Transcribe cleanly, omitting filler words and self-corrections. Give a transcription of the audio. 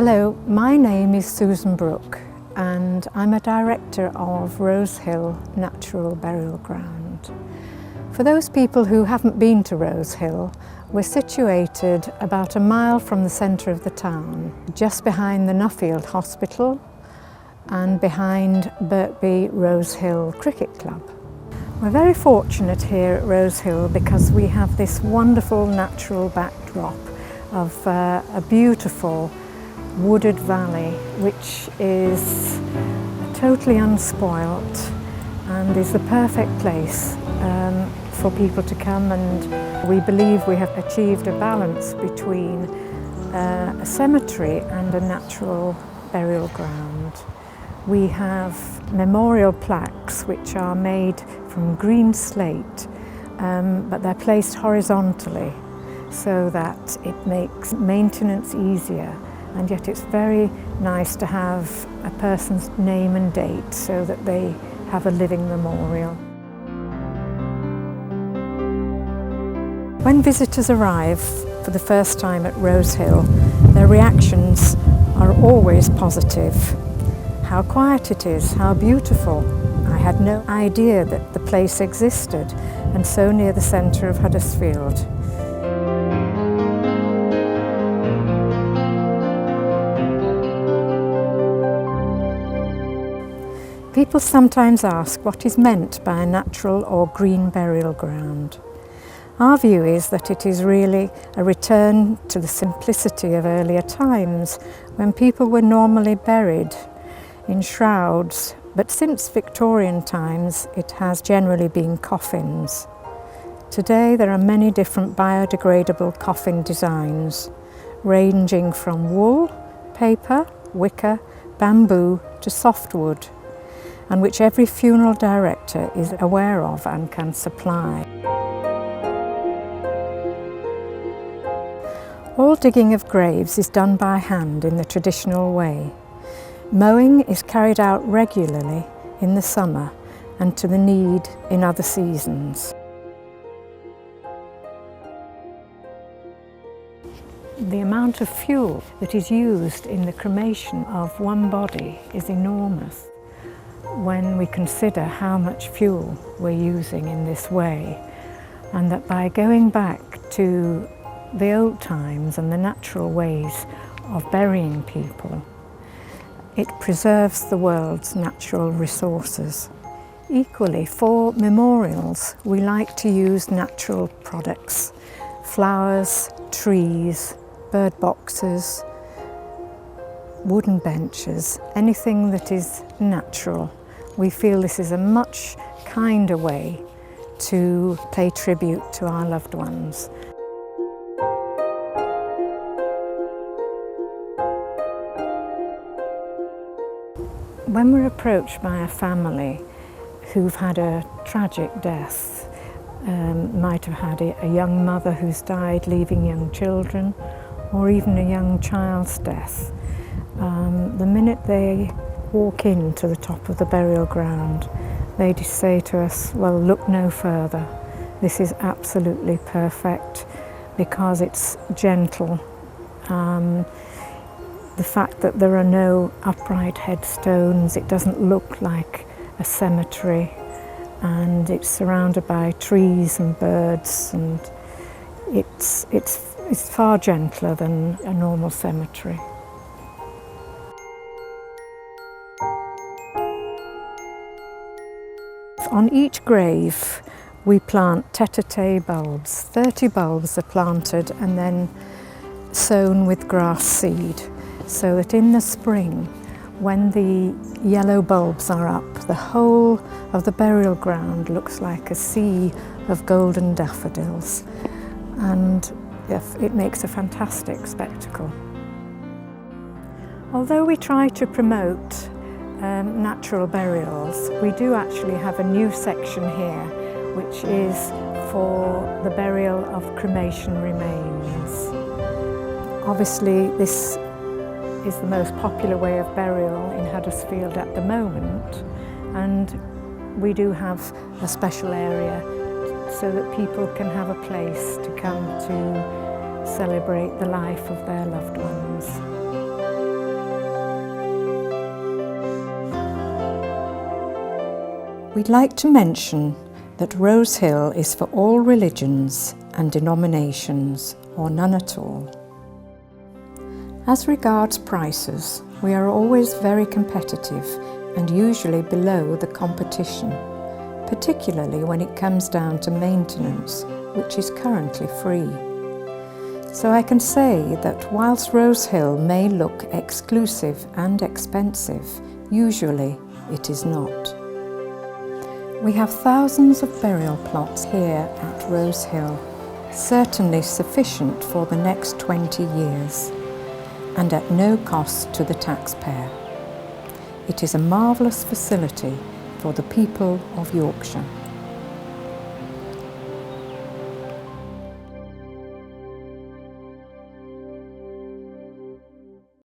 Hello, my name is Susan Brooke and I'm a director of Rosehill Burial Ground. For those people who haven't been to Rosehill, we're situated about a mile from the centre of the town, just behind the Nuffield Hospital and behind Birkby Rosehill Cricket Club. We're very fortunate here at Rosehill because we have this wonderful natural backdrop of a beautiful wooded valley which is totally unspoilt and is the perfect place for people to come, and we believe we have achieved a balance between a cemetery and a natural burial ground. We have memorial plaques which are made from green slate, but they're placed horizontally so that it makes maintenance easier, and yet it's very nice to have a person's name and date so that they have a living memorial. When visitors arrive for the first time at Rosehill, their reactions are always positive. How quiet it is, how beautiful. I had no idea that the place existed, and so near the centre of Huddersfield. People sometimes ask what is meant by a natural or green burial ground. Our view is that it is really a return to the simplicity of earlier times when people were normally buried in shrouds, but since Victorian times it has generally been coffins. Today there are many different biodegradable coffin designs, ranging from wool, paper, wicker, bamboo to softwood, and which every funeral director is aware of and can supply. All digging of graves is done by hand in the traditional way. Mowing is carried out regularly in the summer and to the need in other seasons. The amount of fuel that is used in the cremation of one body is enormous when we consider how much fuel we're using in this way, and that by going back to the old times and the natural ways of burying people, it preserves the world's natural resources. Equally, for memorials, we like to use natural products, flowers, trees, bird boxes, wooden benches, anything that is natural. We feel this is a much kinder way to pay tribute to our loved ones. When we're approached by a family who've had a tragic death, might have had a young mother who's died leaving young children, or even a young child's death, the minute they walk into the top of the burial ground, they just say to us, well, look no further. This is absolutely perfect because it's gentle. The fact that there are no upright headstones, it doesn't look like a cemetery, and it's surrounded by trees and birds, and it's far gentler than a normal cemetery. On each grave we plant tete-a-tete bulbs. 30 bulbs are planted and then sown with grass seed, so that in the spring, when the yellow bulbs are up, the whole of the burial ground looks like a sea of golden daffodils, and it makes a fantastic spectacle. Although we try to promote natural burials, we do actually have a new section here which is for the burial of cremation remains. Obviously this is the most popular way of burial in Huddersfield at the moment, and we do have a special area so that people can have a place to come to celebrate the life of their loved ones. We'd like to mention that Rosehill is for all religions and denominations, or none at all. As regards prices, we are always very competitive and usually below the competition, particularly when it comes down to maintenance, which is currently free. So I can say that whilst Rosehill may look exclusive and expensive, usually it is not. We have thousands of burial plots here at Rosehill, certainly sufficient for the next 20 years, and at no cost to the taxpayer. It is a marvellous facility for the people of Yorkshire.